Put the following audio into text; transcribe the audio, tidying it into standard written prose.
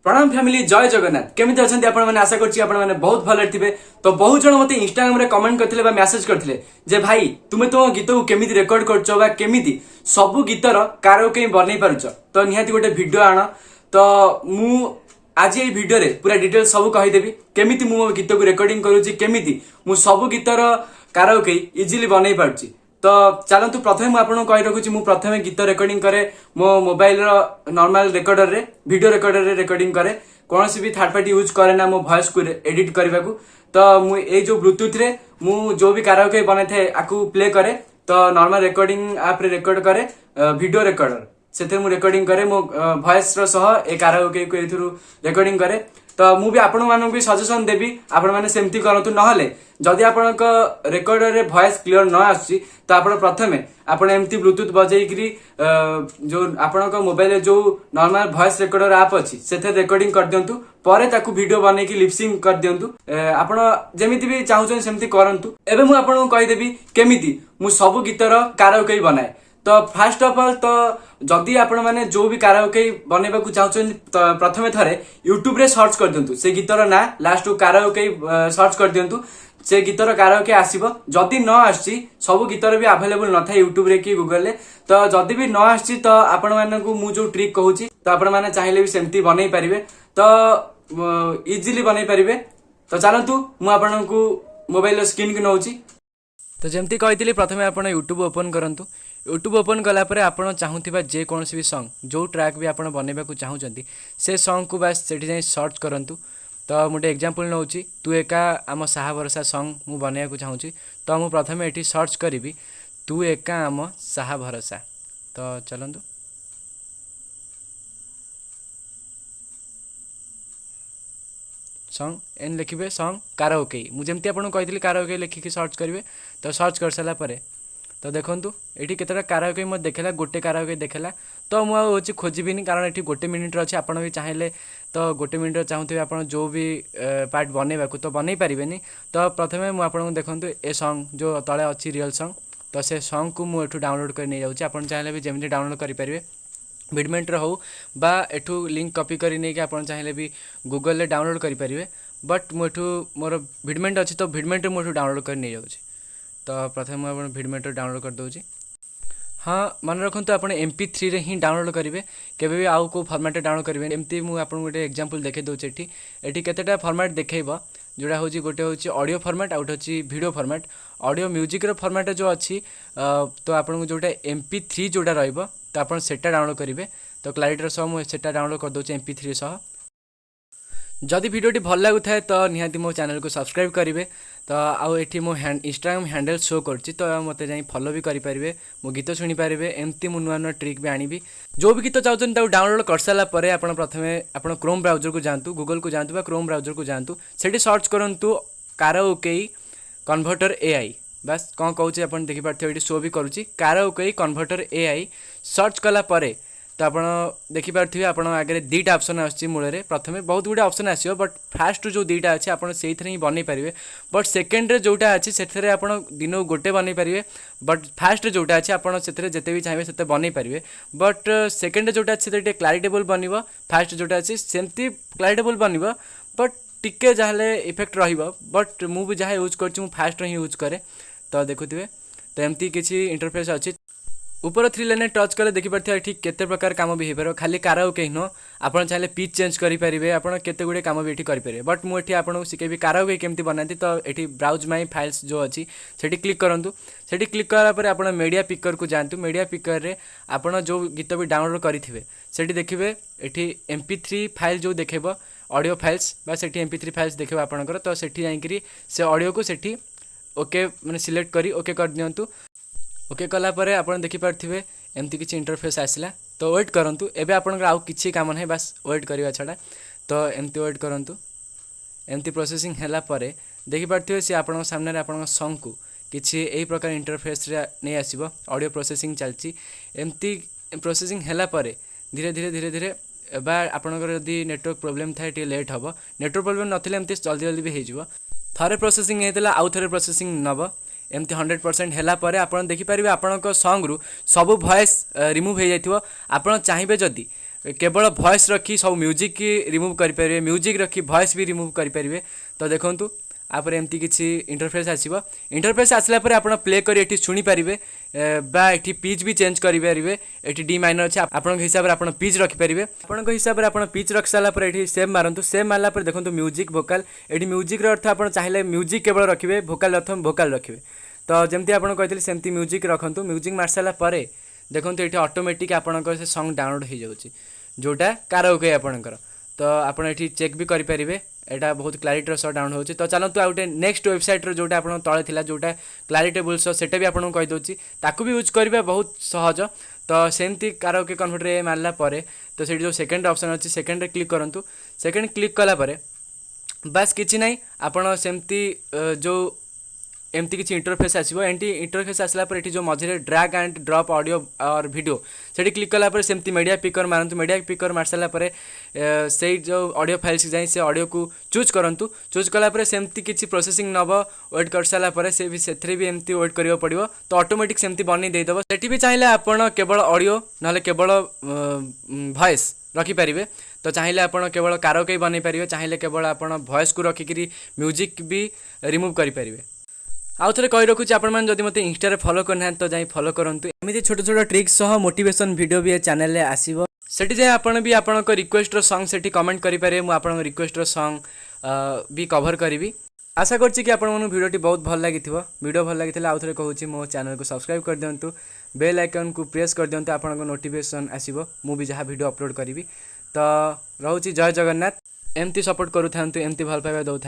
प्रणाम फैमिली जय जगन्नाथ केमिति अछंती आपण माने आशा करछि आपण माने बहुत भले थिबे। तो बहुत जण मते इंस्टाग्राम रे कमेंट करथिले बा मेसेज करथिले जे भाई तुमे तो गीत को केमिति रेकॉर्ड करछो बा केमिति सब गीतर कारोके बनै पारुछ। तो निहाती गोटे वीडियो आण तो मु आज ये वीडियो रे पूरा डिटेल सब कहि देबी केमिति मु गीत को रेकॉर्डिंग करूछि केमिति मु सब गीतर कारोके इजीली बनै पारुछि। तो चलतु प्रथम आपको कही रखुच्छी मु प्रथम गीत रेकर्डिंग करे मो मोबाइल नॉर्मल रेकॉर्डर रे वीडियो रेकॉर्डर रे रेकॉर्डिंग करे कौन भी थर्ड पार्टी यूज करे ना मो वॉइस को एडिट करने को। तो मु ए जो ब्लूटूथ रे मु जो भी काराओके बने थे आकु प्ले करे तो नॉर्मल रेकॉर्डिंग ऐप रे रेकॉर्ड करे वीडियो रेकॉर्डर से मु रेकॉर्डिंग करे मो वॉइस रो सह ए काराओके को एथुरु रेकॉर्डिंग करे। तो मु भी आपण मानक भी सजेशन देबी आपण माने सेमती करंतु नहले जदि आपनक रेकॉर्डर रे वॉइस क्लियर न आसी तो आपण प्रथमे आपण एमती ब्लूटूथ बजेइकरी जो आपनक मोबाइल रे जो नॉर्मल वॉइस रेकॉर्डर ऐप अछि सेथे रेकॉर्डिंग कर दियंतु परे ताकू वीडियो बनै की लिपसिंग कर दियंतु आपण जेमिति भी चाहउछन सेमती करंतु। एबे मु आपन कहि देबी केमिति मु सब गीतर काराओके बनाए। तो फास्ट ऑफ ऑल तो जदि आपण माने जो भी काराओके बनेबा को चाहउछन तो प्रथमे थरे यूट्यूब रे सर्च कर दियंतु से गीतर ना लास्ट काराओके सर्च कर दियंतु से गीतर काराओके आसीबो। जदि न आसी सब गीतर भी अवेलेबल न था यूट्यूब रे की गूगल रे तो जदि भी न आसी तो आपण मानकू मु जो ट्रिक कहूची तो आपण माने चाहिले भी सेमती बनै परिबे तो इजीली बनै परिबे। तो चलंतु मु आपनकू मोबाइल स्क्रीन के नउची। तो जेमती कहितली प्रथमे आपण यूट्यूब ओपन करंतु यूट्यूब ओपन कला परे आपण चाहूथिबा जे कोनसी भी सॉन्ग जो ट्रैक भी आपण बनेबा को चाहउचंती से सॉन्ग को बस सेठी जाई सर्च करंतु। तो मुझे एग्जांपल नउची तू एका आम साहा भरोसा सॉन्ग मु बनेया को चाहूची तो मु प्रथमे एठी सर्च करिवि तू एका आम साहा भरोसा। तो चलंतु सॉन्ग एन लिखिबे सॉन्ग काराओके मु जेमती आपन कहितली काराओके लिखिकी सर्च करिवे। तो सर्च कर साला परे तो देखंतु एठी केतरा काराओके म देखेला गोटे काराओके देखेला तो मु होची खोजिबिनी कारण एठी गोटे मिनिट रे अछि आपण भी चाहेले तो गोटे मिनिट रे चाहूथिबे आपण जो भी पार्ट बनेबा को तो बनै परिबेनी। तो प्रथमे मु आपण देखंतु ए सॉन्ग जो तळे अछि रियल सॉन्ग तो से सॉन्ग को मु एठु डाउनलोड कर नै जाउची आपण चाहेले भी जेमति डाउनलोड करि परिबे विडमेंट रे हो बा एठु लिंक कॉपी करि नै कि आपण चाहेले भी गूगल रे डाउनलोड करि परिबे बट मु एठु मोर विडमेंट अछि तो विडमेंट रे मु एठु डाउनलोड कर नै जाउची। तो प्रथम आपण विडमेंट रे डाउनलोड कर दोची। हाँ मन रखु आप MP3 रे ही डाउनलोड करेंगे केबे भी आउ को फॉर्मेट डाउनलोड करेंगे एमती मुझे गोटे एग्जांपल देखै दउछि एठी केतेटा फॉर्मेट देखैबो जोड़ा हूँ गोटे हूँ ऑडियो फॉर्मेट आउट हूँ वीडियो फॉर्मेट ऑडियो म्यूजिक रो फॉर्मेट जो अच्छी तो आपको जोटा MP3 जोटा रहिबो तो आप सेटा डाउनलोड करेंगे। तो क्लारिटी सह मुझे डाउनलोड कर दूसरी MP3 सह। जदि वीडियोटी भल लगुता है तो निहाती मो चैनल को सब्सक्राइब करेंगे। तो आउ एठी मो इंस्टाग्राम हैंडल शो करछि तो मते जाई फॉलो भी करि परिबे मो गीत सुनि परिबे एमती मु नुआ नुआ ट्रिक भी आनिबी जो भी गीत चाहउछन ताउ डाउनलोड कर साला परे आपण प्रथमे आपण क्रोम ब्राउजर को जानतु गूगल को जानतु बा क्रोम ब्राउजर को जानतु सेठी सर्च करंतु काराओके कन्वर्टर AI बस कौन कहूँ आप देखी पार्थे ये शो भी करुच्ची काराओके कन्वर्टर AI सर्च कला परे तो आप देखिपे आप आगे दीटा ऑप्शन आसी मूल प्रथम बहुत गुटे ऑप्शन आसो बट फास्ट जो दीटा अच्छे आप ही बन पारे बट सेकेंड जोटा अच्छी से दिन को गोटे बन पारे बट फास्ट जोटा अच्छे आप जिते भी चाहिए से बन पारे बट सेकेंड जोटा अच्छे क्लारिटेबल बन फास्ट जोटा अच्छी सेमती क्लारिटेबल बन बट टिके जहाँ इफेक्ट रट मुझे जहाँ यूज कर फास्ट ही यूज करे। तो देखुए तो एमती किसी इंटरफेस अच्छी ऊपर 3 लाइन टच कले देखि पारथिया एठी केते प्रकार काम भी हेबर खाली काराओके न आपण चाहे पिच चेंज करि परिबे आपण केते गुडे काम भी एठी करि परिबे बट मु एठी आपण सिकेबी काराओके केमती बनाती। तो एठी ब्राउज माय फाइल्स जो अछि सेठी क्लिक करंतु सेठी क्लिक करा पर आपण मीडिया पिकर को जानतु मीडिया पिकर रे आपण जो गीत भी डाउनलोड करिथिबे सेठी देखिबे एठी MP3 फाइल जो देखेबो ऑडियो फाइल्स बा सेठी MP3 फाइल्स देखिबो आपणकर तो सेठी जाईकरी से ऑडियो को सेठी ओके माने सिलेक्ट करी ओके कर दियंतु ओके कला परे आपण देखि पारथिबे एमती किछि इंटरफेस आसला। तो वेट करंतु एबे आपनकर आउ किछि काम नै बस वेट करिवा छडा तो एमती वेट करंतु एमती प्रोसेसिंग हैला परे देखि पारथिबे से आपन सामने रे आपन सॉन्ग को किछि एई प्रकार इंटरफेस रे नै आसीबो ऑडियो प्रोसेसिंग चलछि एमती प्रोसेसिंग हैला परे धीरे धीरे धीरे धीरे बा आपनकर यदि नेटवर्क प्रॉब्लम थाए टी लेट हबो नेटवर्क प्रॉब्लम नथिले एमती जल्दी जल्दी भी हेजिवो थरे प्रोसेसिंग हेतला आउ थरे प्रोसेसिंग नबो एमती 100% हैला परे आपण देखि परिबे आपणक सॉन्ग रु सब वॉइस रिमूव हे जाइथिबो आपण चाहिबे जदी केवल वॉइस रखी सब म्यूजिक की रिमूव करें, म्यूजिक रखी वॉइस भी रिमूव करें। तो देखूँ आपर एमती किसी इंटरफेस आसो, इंटरफेस आसला आप प्ले कर शुणी पारे ये पिच भी चेंज करेंगे। ये डी माइनर अच्छे आप हिसाब से आप पिच रखिपारे, आप हिसाब से आप पिच रख सारापर ये सेव मारतु। सेव मारला देखो म्यूजिक भोकाल, ये म्यूजिक अर्थ आप चाहिए म्यूजिक केवल रखिए, भोकाल अर्थ भोकाल रखिए। तो जमती आपको कहते सेमती म्यूजिक रखु। म्यूजिक मार सारापर देखो ये ऑटोमेटिक आपंकर से सॉन्ग डाउनलोड हो जाऊँगी जोटा काराओके आपंकर। तो आप चेक भी करेंगे एटा बहुत क्लारिटी सह डाउन होची। तो चलतु आउटे नेक्स्ट वेबसाइट जोटा आप तले थिला जोटा क्लारिटेबल सेटा भी आपको कहीदे ताकू भी यूज करेंगे बहुत सहज। तो सेमती काराओके कन्वर्टर मारला परे तो से जो सेकेंड ऑप्शन अच्छी सेकेंड क्लिक करूँ। सेकेंड क्लिक कलापर बास किसी ना आपड़ सेमती जो एमती किसी इंटरफेस आसो। एमती इंटरफेस आसला पर ये जो मझे ड्रैग एंड ड्रॉप ऑडियो और वीडियो से क्लिक कलापर सेमती मीडिया पिकर मारतु। मीडिया पिकर मार सारापर से जो ऑडियो फाइल्स जाए से ऑडियो को चूज करूँ। चूज कलापर सेमती किसी प्रोसेसिंग नब वेट कर सारापर से भी एमती वेट करा पड़ो। तो ऑटोमेटिक सेमती बनी देदेव। सेठी भी चाहिए आप केवल ऑडियो ना केवल वॉइस रखिपारे। तो चाहिए आप केवल काराओके बन पारे, चाहिए केवल आप वॉइस को रखिकी म्यूजिक भी रिमूव करेंगे। आउ थे कही रखुच्छी आपण जब मत इंस्टा फॉलो करना तो जाई फॉलो करूँ। एमती छोट छोट ट्रिक्स सह मोटिवेशन वीडियो भी चैनल में आसो। सेठी जाए आपण भी आपण रिक्वेस्ट सॉन्ग सेठी कमेंट करेंगे, मुझे आपण रिक्वेस्ट सॉन्ग भी कवर करी। आशा करछि कि आपण वीडियोटी बहुत भल लगी। वीडियो भल लगी आउ थे कहूँ मो चैनल को सब्सक्राइब कर दिंतु, बेल आइकन को प्रेस कर दिंतु, आपन नोटिफिकेशन आसीबो मु भी जहाँ वीडियो अपलोड करी। तो रोची जय जगन्नाथ। एमती सपोर्ट करूँ, एमती भल पाइबा दौ।